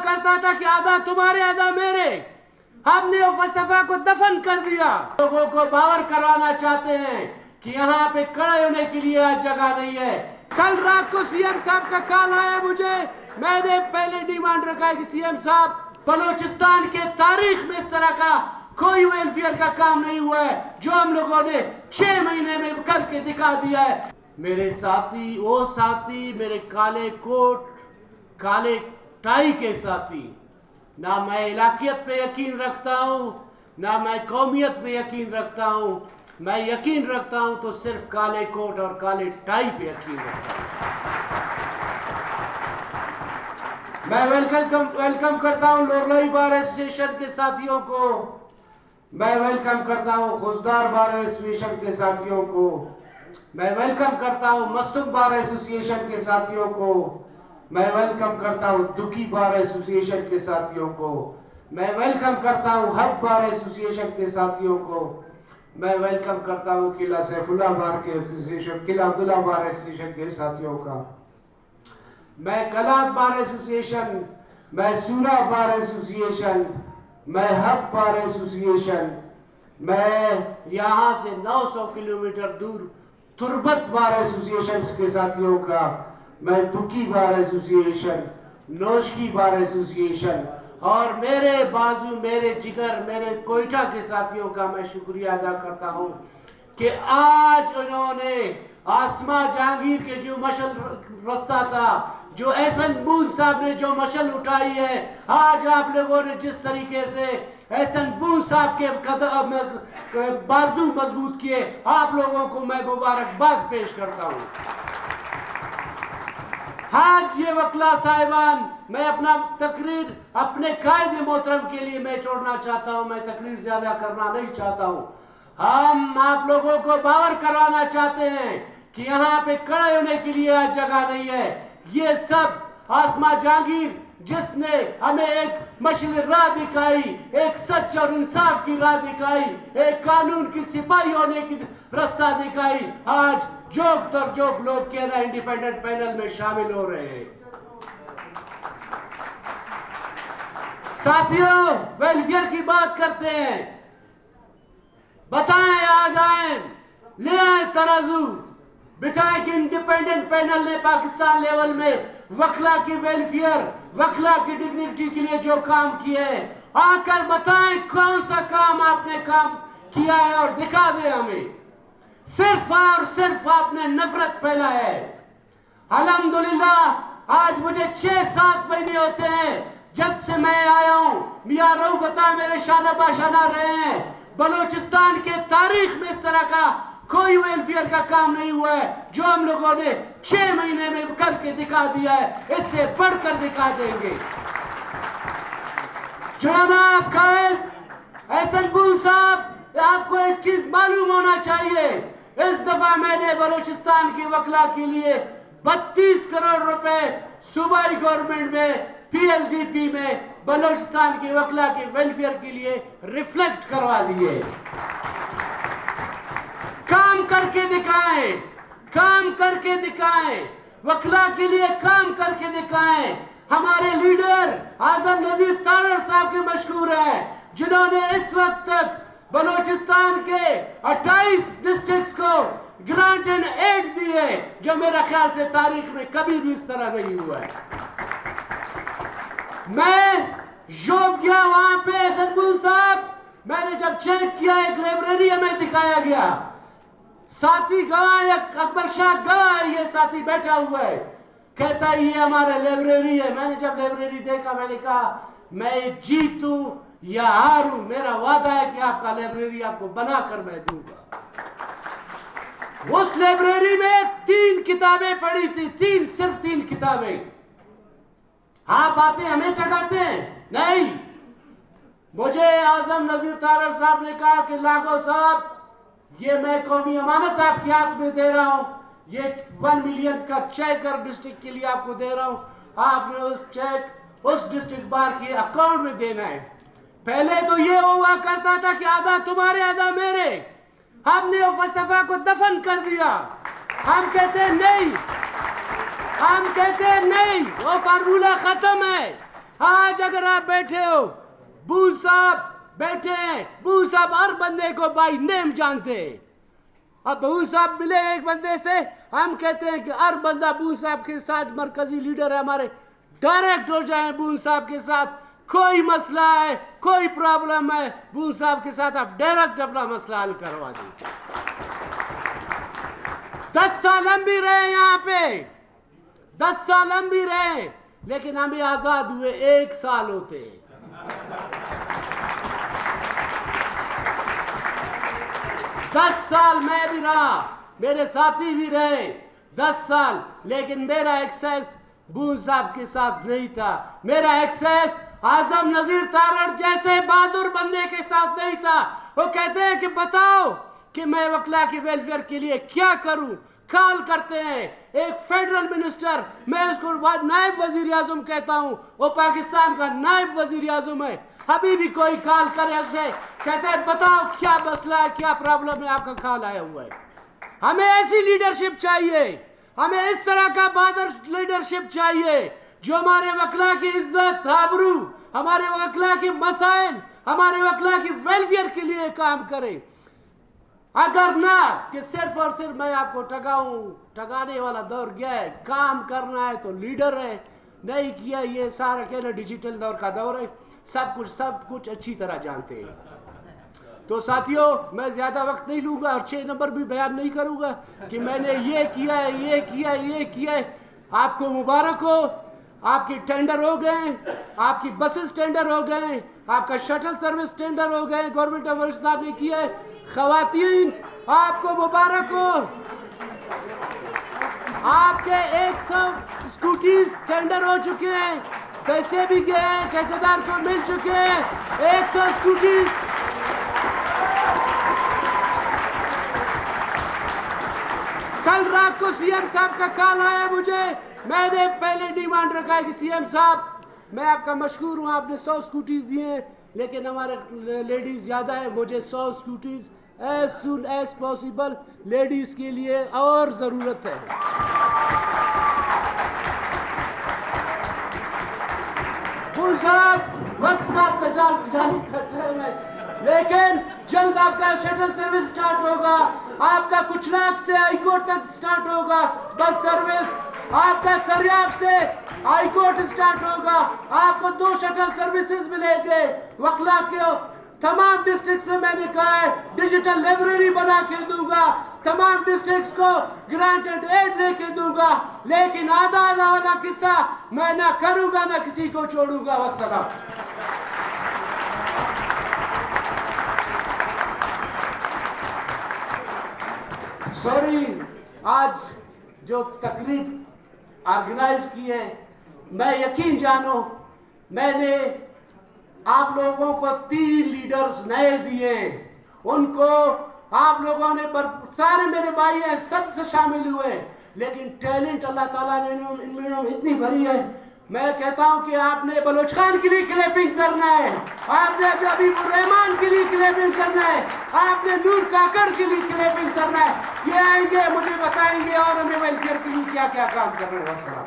کرتا تھا کہ آدھا تمہارے آدھا میرے. ہم نے وہ فلسفہ کو دفن کر دیا. لوگوں کو باور کرانا چاہتے ہیں کہ یہاں پہ کھڑے ہونے کے لیے جگہ نہیں ہے. کل رات کو سی ایم صاحب کا کال آیا مجھے. میں نے پہلے ڈیمانڈ رکھا ہے کہ سی ایم صاحب بلوچستان کے تاریخ میں اس طرح کا کوئی ویلفیئر کا کام نہیں ہوا ہے جو ہم لوگوں نے 6 مہینے میں کر کے دکھا دیا ہے. میرے ساتھی وہ ساتھی میرے کالے کوٹ کالے ٹائی کے ساتھی، نہ میں علاقیت پہ یقین رکھتا ہوں نہ میں قومیت پہ یقین رکھتا ہوں. میں یقین رکھتا ہوں تو صرف کالے کوٹ اور کالے ٹائی پہ یقین رکھتا ہوں. میں ویلکم کرتا ہوں لورلائی بار ایسوسیشن کے ساتھیوں کو. میں ویلکم کرتا ہوں خوزدار بار ایسوسیشن کے ساتھیوں کو. میں ویلکم کرتا ہوں مستق بار ایسوسیشن کے ساتھیوں کو. میں ویلکم کرتا ہوں دکی بار ایسوسیشن کے ساتھیوں کو. میں ویلکم کرتا ہوں حق بار ایسوسیشن کے ساتھیوں کو. میں ویلکم کرتا ہوں قلعہ سیف اللہ بار کے ایسوسیشن قلعہ عبداللہ بار ایسوسیشن کے ساتھیوں کا. میں کلات بار ایسوسیشن، میں سورہ بار ایسوسیشن، میں حق بار ایسوسیشن، میں یہاں سے 900 کلومیٹر دور تربت بار ایسوسیشن کے ساتھیوں کا. میں دکی bar association, Noshki bar association اور میرے بازو میرے جگر میرے کوئٹہ کے ساتھیوں کا میں شکریہ ادا کرتا ہوں کہ آج انہوں نے آسما جہانگیر کے جو مشل رستہ تھا، جو احسن بون صاحب نے جو مشل اٹھائی ہے، آج آپ لوگوں نے جس طریقے سے احسن بون صاحب کے بازو مضبوط کیے، آپ لوگوں کو میں مبارکباد پیش کرتا ہوں. آج یہ وکلا صاحبان، میں اپنا تقریر اپنے قائد محترم کے لیے میں چھوڑنا چاہتا ہوں. میں تقریر زیادہ کرنا نہیں چاہتا ہوں. ہم آپ لوگوں کو باور کرانا چاہتے ہیں کہ یہاں پہ کھڑے ہونے کے لیے جگہ نہیں ہے. یہ سب آسما جہانگیر جس نے ہمیں ایک مشل راہ دکھائی، ایک سچ اور انصاف کی راہ دکھائی، ایک قانون کی سپاہی ہونے کی راستہ دکھائی، آج جوک تر جوک لوگ کہہ رہے ہیں انڈیپینڈنٹ پینل میں شامل ہو رہے ہیں. ساتھیوں، ویلفیئر کی بات کرتے ہیں. بتائیں، آ جائیں، لے آئیں ترازو، بٹھائیں کہ انڈیپینڈنٹ پینل نے پاکستان لیول میں وکلا کی ویلفیئر، وکلا کی ڈگنیٹی کے لیے جو کام کیے ہیں، آ کر بتائیں کون سا کام آپ نے کام کیا ہے اور دکھا دیں ہمیں. صرف اور صرف آپ نے نفرت پھیلایا ہے. الحمدللہ آج مجھے 6-7 مہینے ہوتے ہیں جب سے میں آیا ہوں. میاں رؤف عطا میرے شانہ باشانہ رہے ہیں. بلوچستان کے تاریخ میں اس طرح کا کوئی ویلفیئر کا کام نہیں ہوا ہے جو ہم لوگوں نے 6 مہینے میں کر کے دکھا دیا ہے. اس سے بڑھ کر دکھا دیں گے. جناب قائد احسن بون صاحب، آپ کو ایک چیز معلوم ہونا چاہیے. اس دفعہ میں نے بلوچستان کی وکلا کے لیے 32 کروڑ روپے صوبائی گورنمنٹ میں پی ایس ڈی پی میں بلوچستان کی وکلا کی ویلفیئر کے لیے ریفلیکٹ کروا دیے. کام کر کے دکھائیں، کام کر کے دکھائیں، وکلا کے لیے کام کر کے دکھائیں. ہمارے لیڈر اعظم نذیر تارڑ صاحب کے مشہور ہیں جنہوں نے اس وقت تک بلوچستان کے 28 ڈسٹرکٹس کو گرانٹ اینڈ ایڈ دی ہے، جو میرا خیال سے تاریخ میں کبھی بھی اس طرح نہیں ہوا ہے. میں یوگ گیا وہاں پہ احسن بون صاحب، میں نے جب چیک کیا ایک لائبریری ہمیں دکھایا گیا. ساتھی گواہ اکبر شاہ گواہ، یہ ساتھی بیٹھا ہوا ہے، کہتا ہے یہ ہمارا لائبریری ہے. میں نے جب لائبریری دیکھا میں نے کہا میں جیتوں یا ہاروں، میرا وعدہ ہے کہ آپ کا لائبریری آپ کو بنا کر میں دوں گا. اس لائبریری میں 3 کتابیں پڑھی تھی، صرف 3 کتابیں. آپ آتے ہمیں ٹکاتے ہیں نہیں. مجھے اعظم نذیر تارڑ صاحب نے کہا کہ لاگو صاحب، یہ میں قومی امانت آپ کے ہاتھ میں دے رہا ہوں، یہ 1 ملین کا چیک ہر ڈسٹرکٹ کے لیے آپ کو دے رہا ہوں. آپ نے اس چیک اس ڈسٹرکٹ بار کے اکاؤنٹ میں دینا ہے. پہلے تو یہ ہوا کرتا تھا کہ آدھا تمہارے آدھا میرے. ہم نے وہ فلسفہ کو دفن کر دیا. ہم کہتے ہیں نہیں، ہم کہتے ہیں نہیں، وہ فارمولہ ختم ہے. آج اگر آپ بیٹھے ہو، بو صاحب بیٹھے ہیں، بو صاحب ہر بندے کو بائی نیم جانتے ہیں. اب بو صاحب ملے ایک بندے سے، ہم کہتے ہیں کہ ہر بندہ بو صاحب کے ساتھ مرکزی لیڈر ہے ہمارے، ڈائریکٹ ہو جائیں بو صاحب کے ساتھ. کوئی مسئلہ ہے، کوئی پرابلم ہے، بو صاحب کے ساتھ آپ ڈائریکٹ اپنا مسئلہ حل کروا دیں. 10 سال ہم بھی رہے یہاں پہ، 10 سال ہم بھی رہے، لیکن ہم بھی آزاد ہوئے 1 سال ہوتے. 10 سال میں بھی رہا، میرے ساتھی بھی رہے 10 سال، لیکن میرا ایکسیس بون صاحب کے ساتھ نہیں تھا. میرا ایکسیس اعظم نذیر تارڑ جیسے بہادر بندے کے ساتھ نہیں تھا. وہ کہتے ہیں کہ بتاؤ کہ میں وکلا کی ویلفیئر کے لیے کیا کروں. کال کرتے ہیں ایک فیڈرل منسٹر، میں اس کو نائب وزیر اعظم کہتا ہوں، وہ پاکستان کا نائب وزیر اعظم ہے. ابھی بھی کوئی کال کرے اسے کہتے ہیں بتاؤ کیا مسئلہ ہے، کیا پرابلم ہے، آپ کا کال آیا ہوا ہے. ہمیں ایسی لیڈرشپ چاہیے، ہمیں اس طرح کا بہادر لیڈرشپ چاہیے جو ہمارے وکلا کی عزت آبرو، ہمارے وکلا کے مسائل، ہمارے وکلا کی ویلفیئر کے لیے کام کرے. اگر نہ کہ صرف اور صرف میں آپ کو ٹگانے والا دور گیا ہے، کام کرنا ہے تو لیڈر ہے، نہیں کیا یہ سارا کہنا ڈیجیٹل دور کا دور ہے، سب کچھ اچھی طرح جانتے ہیں. تو ساتھیوں میں زیادہ وقت نہیں لوں گا اور 6 نمبر بھی بیان نہیں کروں گا کہ میں نے یہ کیا ہے، یہ کیا ہے، یہ کیا ہے. آپ کو مبارک ہو، آپ کی ٹینڈر ہو گئے، آپ کی بسز ٹینڈر ہو گئے، آپ کا شٹل سروس ٹینڈر ہو گئے، گورنمنٹ آف پاکستان نے کیا ہے. خواتین آپ کو مبارک ہو، آپ کے 100 اسکوٹیز ٹینڈر ہو چکے ہیں، پیسے بھی گئے ہیں، ٹھیکیدار کو مل چکے ہیں 100 اسکوٹیز. کل رات کو سی ایم صاحب کا کال آیا مجھے، میں نے پہلے ڈیمانڈ رکھا ہے کہ سی ایم صاحب میں آپ کا مشکور ہوں، آپ نے 100 اسکوٹیز دیے ہیں، لیکن ہمارے لیڈیز زیادہ ہیں، مجھے 100 scooties as soon as possible ladies کے لیے اور ضرورت ہے. بول صاحب وقت کا 50 جانے کا ٹائم ہے، لیکن جلد آپ کا شٹل سروس سٹارٹ ہوگا، آپ کا کچلاک سے ہائی کورٹ تک سٹارٹ ہوگا بس سروس، آپ کا سریاب سے ہائی کورٹ سٹارٹ ہوگا، آپ کو 2 شٹل سروسز ملیں گے. وکلا کے تمام ڈسٹرکٹس میں نے کہا ہے ڈیجیٹل لائبریری بنا کے دوں گا، تمام ڈسٹرکٹس کو گرانٹ اینڈ ایڈ لے کے دوں گا، لیکن آدھا والا قصہ میں نہ کروں گا، نہ کسی کو چھوڑوں گا. والسلام. سوری، آج جو تقریب آرگنائز کی ہے، میں یقین جانو میں نے آپ لوگوں کو 3 لیڈرز نئے دیے، ان کو آپ لوگوں نے سارے میرے بھائی ہیں، سب سے شامل ہوئے، لیکن ٹیلنٹ اللہ تعالیٰ نے ان میں اتنی بھری ہے. میں کہتا ہوں کہ آپ نے بلوچ خان کے لیے کلیپنگ کرنا ہے، آپ نے حبیب الرحمان کے لیے کلیپنگ کرنا ہے، آپ نے نور کاکڑ کے لیے کلیپنگ کرنا ہے. یہ آئیں گے، مجھے بتائیں گے اور ہمیں ویلفیئر کے لیے کیا کیا کام کرنا ہے. والسلام.